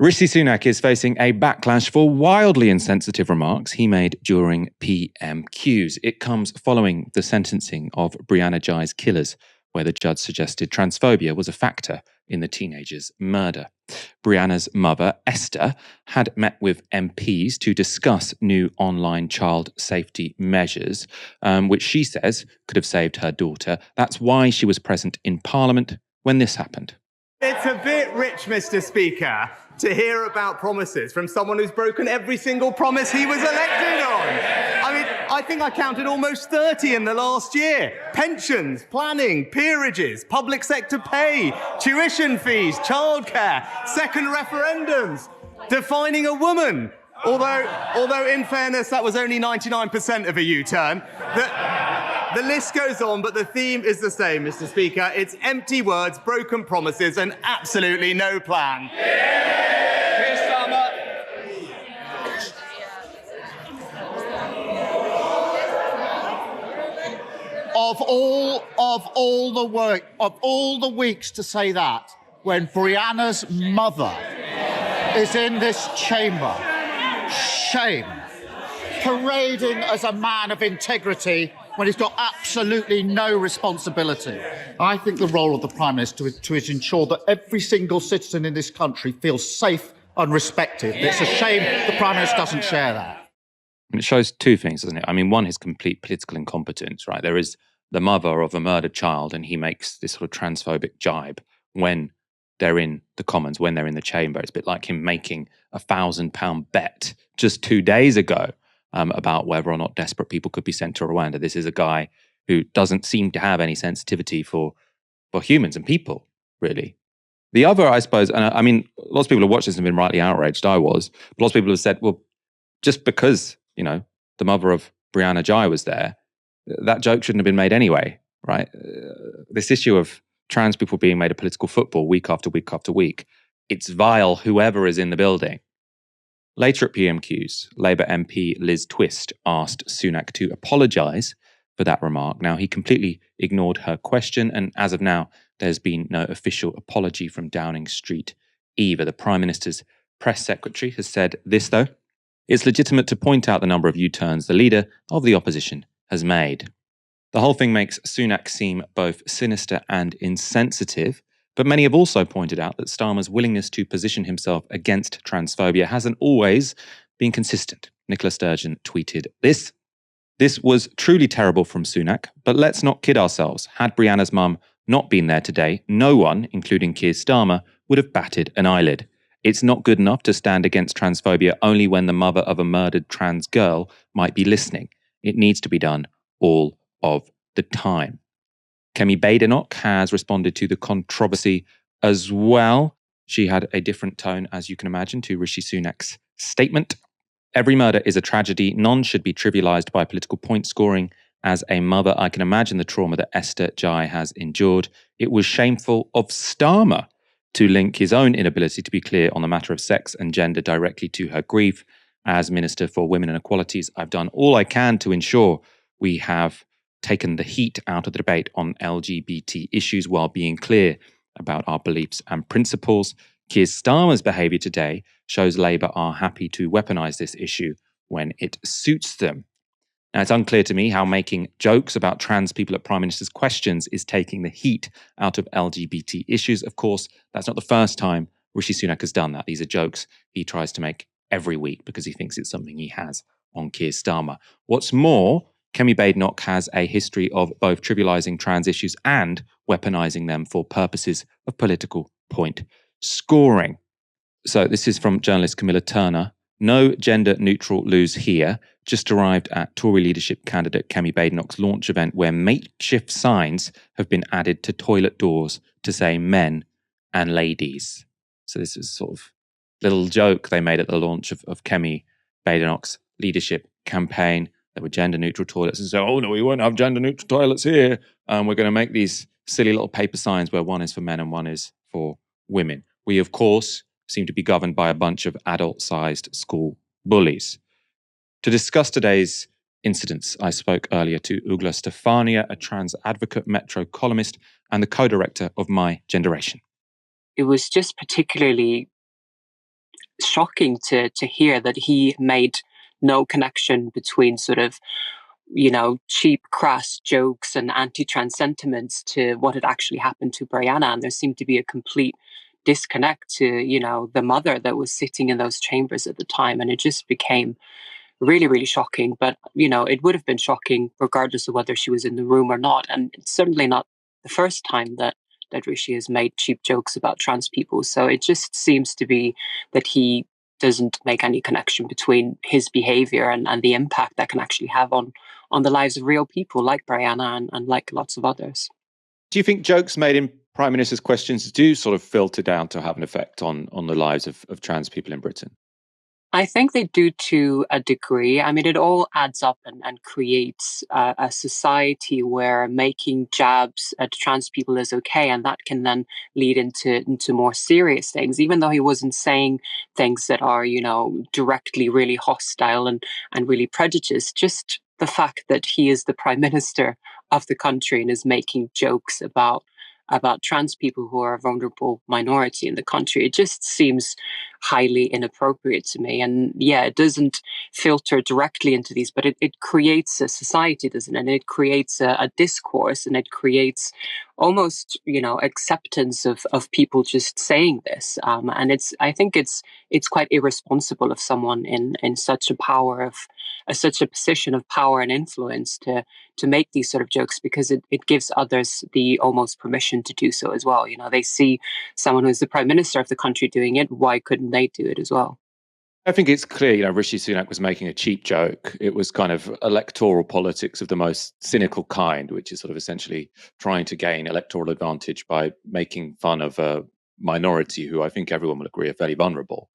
Rishi Sunak is facing a backlash for wildly insensitive remarks he made during PMQs. It comes following the sentencing of Brianna Ghey's killers, where the judge suggested transphobia was a factor in the teenager's murder. Brianna's mother, Esther, had met with MPs to discuss new online child safety measures, which she says could have saved her daughter. That's why she was present in Parliament when this happened. It's a bit rich, Mr. Speaker, to hear about promises from someone who's broken every single promise he was elected on. I mean, I think I counted almost 30 in the last year. Pensions, planning, peerages, public sector pay, tuition fees, childcare, second referendums, defining a woman. Although in fairness, that was only 99% of a U-turn. The list goes on, but the theme is the same, Mr. Speaker. It's empty words, broken promises, and absolutely no plan. Of all the weeks to say that, when Brianna's mother is in this chamber, shame, parading as a man of integrity when he's got absolutely no responsibility. I think the role of the Prime Minister is to ensure that every single citizen in this country feels safe and respected. It's a shame the Prime Minister doesn't share that. And it shows two things, doesn't it? I mean, one is complete political incompetence, right? There is the mother of a murdered child, and he makes this sort of transphobic jibe when they're in the Commons, when they're in the chamber. It's a bit like him making a £1,000 bet just 2 days ago about whether or not desperate people could be sent to Rwanda. This is a guy who doesn't seem to have any sensitivity for humans and people, really. The other, I suppose, and I mean, lots of people have watched this and been rightly outraged. I was. But lots of people have said, well, just because, the mother of Brianna Ghey was there, that joke shouldn't have been made anyway, right? This issue of trans people being made a political football week after week after week, it's vile whoever is in the building. Later at PMQs, Labour MP Liz Twist asked Sunak to apologise for that remark. Now, he completely ignored her question, and as of now, there's been no official apology from Downing Street either. The Prime Minister's press secretary has said this, though: it's legitimate to point out the number of U-turns the leader of the opposition has made. The whole thing makes Sunak seem both sinister and insensitive, but many have also pointed out that Starmer's willingness to position himself against transphobia hasn't always been consistent. Nicola Sturgeon tweeted this: "This was truly terrible from Sunak, but let's not kid ourselves. Had Brianna's mum not been there today, no one, including Keir Starmer, would have batted an eyelid. It's not good enough to stand against transphobia only when the mother of a murdered trans girl might be listening. It needs to be done all of the time." Kemi Badenoch has responded to the controversy as well. She had a different tone, as you can imagine, to Rishi Sunak's statement. "Every murder is a tragedy. None should be trivialised by political point scoring. As a mother, I can imagine the trauma that Esther Ghey has endured. It was shameful of Starmer to link his own inability to be clear on the matter of sex and gender directly to her grief. As Minister for Women and Equalities, I've done all I can to ensure we have taken the heat out of the debate on LGBT issues while being clear about our beliefs and principles. Keir Starmer's behaviour today shows Labour are happy to weaponise this issue when it suits them." Now, it's unclear to me how making jokes about trans people at Prime Minister's questions is taking the heat out of LGBT issues. Of course, that's not the first time Rishi Sunak has done that. These are jokes he tries to make every week because he thinks it's something he has on Keir Starmer. What's more, Kemi Badenoch has a history of both trivialising trans issues and weaponising them for purposes of political point scoring. So this is from journalist Camilla Turner. "No gender-neutral loos here. Just arrived at Tory leadership candidate Kemi Badenoch's launch event where makeshift signs have been added to toilet doors to say men and ladies." So this is sort of little joke they made at the launch of Kemi Badenoch's leadership campaign. There were gender-neutral toilets, and so, oh no, we won't have gender-neutral toilets here. We're going to make these silly little paper signs where one is for men and one is for women. We, of course, seem to be governed by a bunch of adult-sized school bullies. To discuss today's incidents, I spoke earlier to Ugla Stefania, a trans advocate, Metro columnist, and the co-director of My Generation. It was just particularly shocking to hear that he made no connection between sort of, cheap, crass jokes and anti-trans sentiments to what had actually happened to Brianna. And there seemed to be a complete disconnect to, the mother that was sitting in those chambers at the time. And it just became really, really shocking. But, it would have been shocking regardless of whether she was in the room or not. And it's certainly not the first time that Rishi has made cheap jokes about trans people. So it just seems to be that he doesn't make any connection between his behavior and the impact that can actually have on the lives of real people like Brianna and like lots of others. Do you think jokes made in Prime Minister's questions do sort of filter down to have an effect on the lives of trans people in Britain? I think they do to a degree. I mean, it all adds up and creates a society where making jabs at trans people is okay, and that can then lead into more serious things. Even though he wasn't saying things that are, directly really hostile and really prejudiced, just the fact that he is the prime minister of the country and is making jokes about trans people who are a vulnerable minority in the country. It just seems highly inappropriate to me. And yeah, it doesn't filter directly into these, but it creates a society, doesn't it? And it creates a discourse, and it creates almost, acceptance of people just saying this. And I think it's quite irresponsible of someone in such a power of such a position of power and influence to make these sort of jokes, because it gives others the almost permission to do so as well. They see someone who's the prime minister of the country doing it. Why couldn't they do it as well? I think it's clear, Rishi Sunak was making a cheap joke. It was kind of electoral politics of the most cynical kind, which is sort of essentially trying to gain electoral advantage by making fun of a minority who I think everyone will agree are fairly vulnerable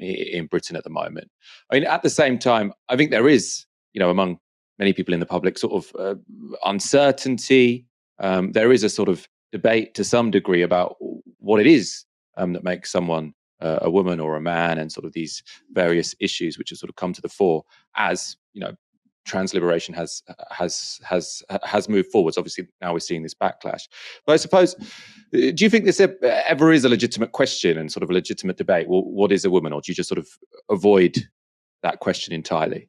in Britain at the moment. I mean, at the same time, I think there is, among many people in the public, sort of uncertainty. There is a sort of debate to some degree about what it is that makes someone a woman or a man, and sort of these various issues which have sort of come to the fore as trans liberation has moved forwards. Obviously, now we're seeing this backlash. But I suppose, do you think this ever is a legitimate question and sort of a legitimate debate? Well, what is a woman, or do you just sort of avoid that question entirely?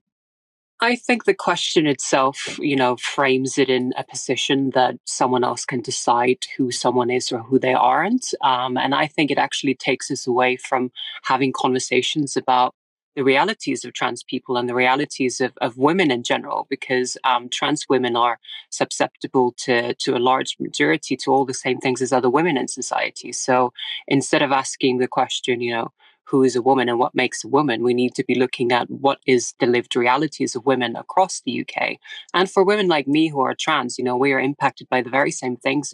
I think the question itself, frames it in a position that someone else can decide who someone is or who they aren't. And I think it actually takes us away from having conversations about the realities of trans people and the realities of women in general, because trans women are susceptible to a large majority to all the same things as other women in society. So instead of asking the question, who is a woman and what makes a woman, we need to be looking at what is the lived realities of women across the UK. And for women like me who are trans, we are impacted by the very same things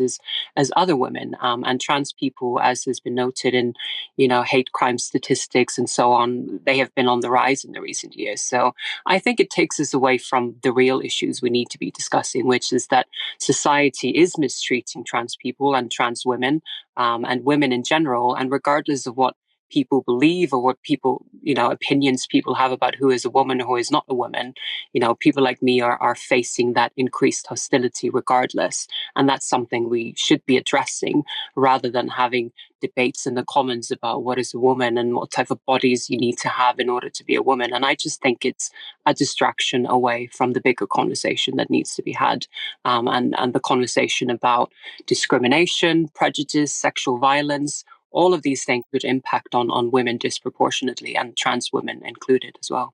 as other women. And trans people, as has been noted in, hate crime statistics and so on, they have been on the rise in the recent years. So I think it takes us away from the real issues we need to be discussing, which is that society is mistreating trans people and trans women, and women in general. And regardless of what people believe or what people, opinions people have about who is a woman or who is not a woman, people like me are facing that increased hostility regardless. And that's something we should be addressing, rather than having debates in the Commons about what is a woman and what type of bodies you need to have in order to be a woman. And I just think it's a distraction away from the bigger conversation that needs to be had, and the conversation about discrimination, prejudice, sexual violence. All of these things would impact on women disproportionately, and trans women included as well.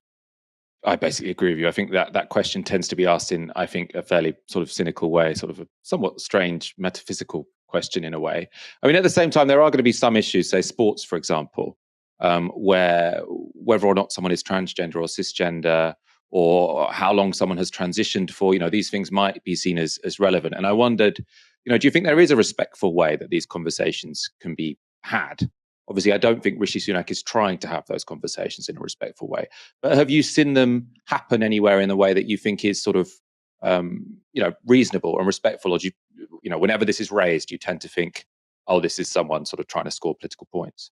I basically agree with you. I think that question tends to be asked in, I think, a fairly sort of cynical way, sort of a somewhat strange metaphysical question in a way. I mean, at the same time, there are going to be some issues, say sports, for example, where whether or not someone is transgender or cisgender, or how long someone has transitioned for, these things might be seen as relevant. And I wondered, do you think there is a respectful way that these conversations can be had? Obviously, I don't think Rishi Sunak is trying to have those conversations in a respectful way. But have you seen them happen anywhere in the way that you think is sort of, reasonable and respectful? Or do you, whenever this is raised, you tend to think, oh, this is someone sort of trying to score political points?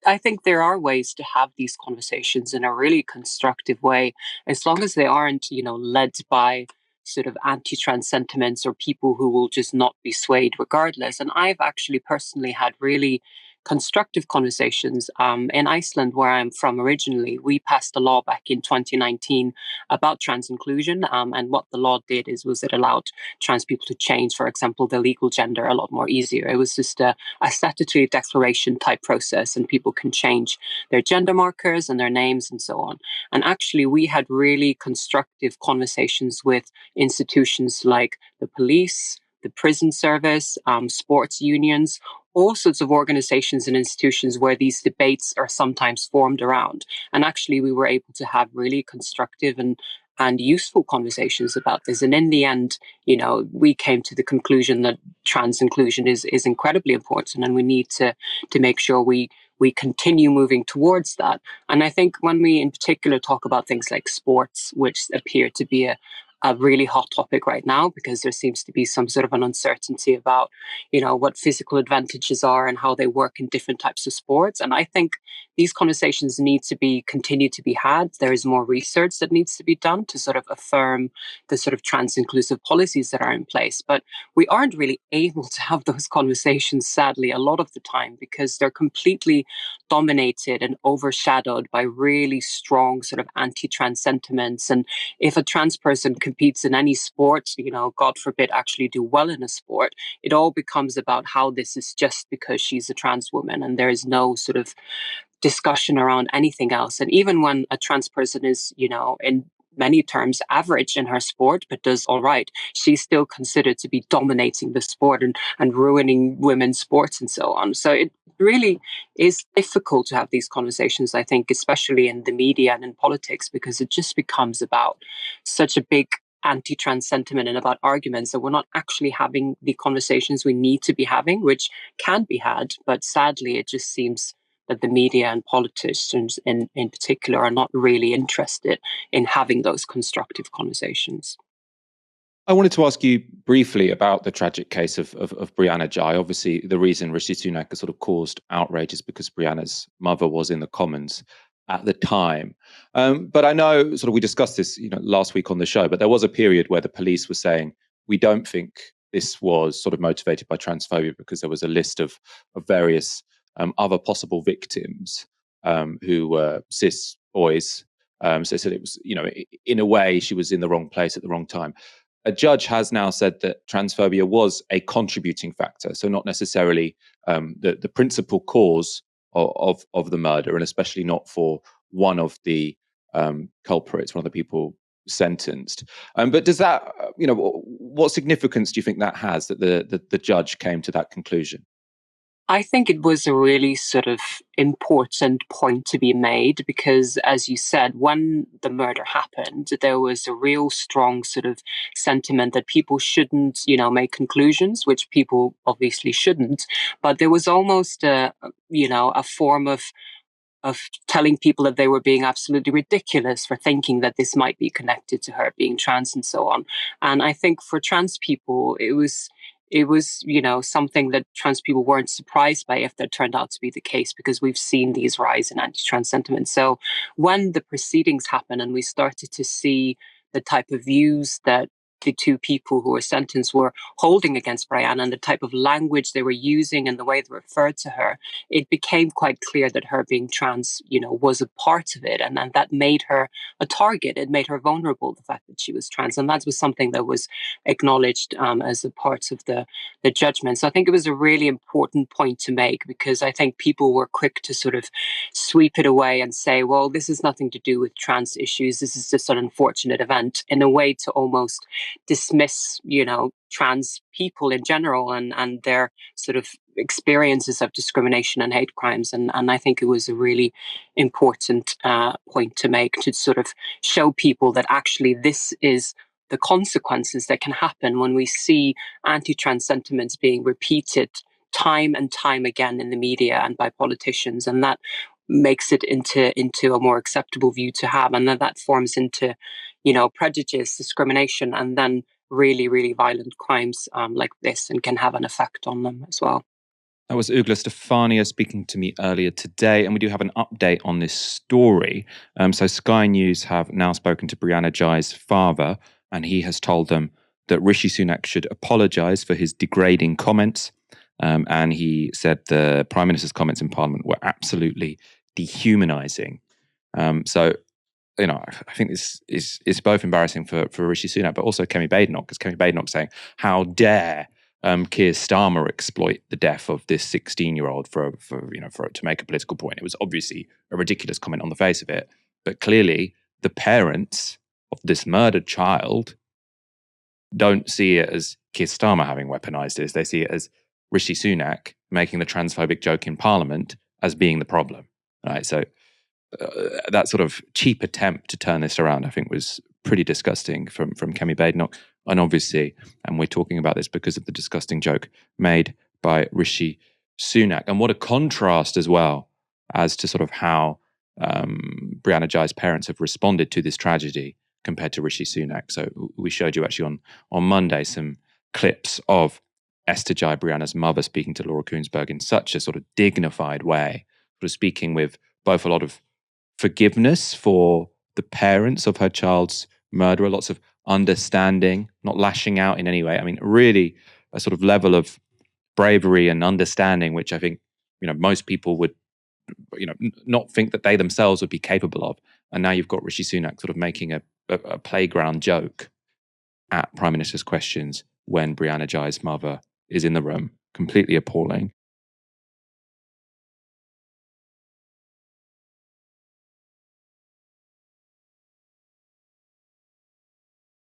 I think there are ways to have these conversations in a really constructive way, as long as they aren't, led by sort of anti-trans sentiments or people who will just not be swayed regardless. And I've actually personally had really constructive conversations. In Iceland, where I'm from originally, we passed a law back in 2019 about trans inclusion. And what the law did was it allowed trans people to change, for example, their legal gender a lot more easier. It was just a statutory declaration type process, and people can change their gender markers and their names and so on. And actually, we had really constructive conversations with institutions like the police, the prison service, sports unions, all sorts of organizations and institutions where these debates are sometimes formed around. And actually, we were able to have really constructive and useful conversations about this. And in the end, we came to the conclusion that trans inclusion is incredibly important, and we need to make sure we continue moving towards that. And I think when we in particular talk about things like sports, which appear to be a really hot topic right now, because there seems to be some sort of an uncertainty about, what physical advantages are and how they work in different types of sports. And I think these conversations need to continue to be had. There is more research that needs to be done to sort of affirm the sort of trans inclusive policies that are in place. But we aren't really able to have those conversations, sadly, a lot of the time, because they're completely dominated and overshadowed by really strong sort of anti-trans sentiments. And if a trans person competes in any sport, God forbid, actually do well in a sport, it all becomes about how this is just because she's a trans woman, and there is no sort of discussion around anything else. And even when a trans person is, in many terms average in her sport, but does all right, she's still considered to be dominating the sport and ruining women's sports and so on. So it really is difficult to have these conversations, I think, especially in the media and in politics, because it just becomes about such a big anti-trans sentiment and about arguments that we're not actually having the conversations we need to be having, which can be had. But sadly, it just seems that the media and politicians in particular are not really interested in having those constructive conversations. I wanted to ask you briefly about the tragic case of Brianna Ghey. Obviously, the reason Rishi Sunak has sort of caused outrage is because Brianna's mother was in the Commons at the time. But I know, sort of, we discussed this, last week on the show, but there was a period where the police were saying, we don't think this was sort of motivated by transphobia, because there was a list of various other possible victims who were cis boys. So they said it was, in a way, she was in the wrong place at the wrong time. A judge has now said that transphobia was a contributing factor, so not necessarily the principal cause of the murder, and especially not for one of the culprits, one of the people sentenced. But does that, what significance do you think that has, that the judge came to that conclusion? I think it was a really sort of important point to be made, because, as you said, when the murder happened, there was a real strong sort of sentiment that people shouldn't, make conclusions, which people obviously shouldn't. But there was almost a form of telling people that they were being absolutely ridiculous for thinking that this might be connected to her being trans and so on. And I think for trans people, it was something that trans people weren't surprised by if that turned out to be the case, because we've seen these rise in anti-trans sentiments. So when the proceedings happened and we started to see the type of views that the two people who were sentenced were holding against Brianna, and the type of language they were using and the way they referred to her, it became quite clear that her being trans, was a part of it. And that made her a target. It made her vulnerable, the fact that she was trans. And that was something that was acknowledged as a part of the judgment. So I think it was a really important point to make, because I think people were quick to sort of sweep it away and say, well, this has nothing to do with trans issues. This is just an unfortunate event, in a way to almost dismiss, trans people in general and their sort of experiences of discrimination and hate crimes. And I think it was a really important point to make, to sort of show people that actually this is the consequences that can happen when we see anti-trans sentiments being repeated time and time again in the media and by politicians. And that makes it into a more acceptable view to have. And then that forms into, prejudice, discrimination, and then really, really violent crimes like this, and can have an effect on them as well. That was Ugla Stefania speaking to me earlier today, and we do have an update on this story. So Sky News have now spoken to Brianna Ghey's father, and he has told them that Rishi Sunak should apologise for his degrading comments, And he said the Prime Minister's comments in Parliament were absolutely dehumanising. So, I think this is both embarrassing for Rishi Sunak, but also Kemi Badenoch, because Kemi Badenoch saying, how dare Keir Starmer exploit the death of this 16-year-old for to make a political point. It was obviously a ridiculous comment on the face of it, but clearly the parents of this murdered child don't see it as Keir Starmer having weaponized this. They see it as Rishi Sunak making the transphobic joke in Parliament as being the problem. Right? So that sort of cheap attempt to turn this around, I think, was pretty disgusting from Kemi Badenoch. And obviously, and we're talking about this because of the disgusting joke made by Rishi Sunak. And what a contrast as well as to sort of how Brianna Ghey's parents have responded to this tragedy compared to Rishi Sunak. So we showed you actually on Monday some clips of Esther Ghey, Brianna's mother, speaking to Laura Kuenssberg in such a sort of dignified way, sort of speaking with both a lot of forgiveness for the parents of her child's murderer, lots of understanding, not lashing out in any way. I mean, really a sort of level of bravery and understanding, which I think, most people would, not think that they themselves would be capable of. And now you've got Rishi Sunak sort of making a playground joke at Prime Minister's questions when Brianna Ghey's mother is in the room. Completely appalling.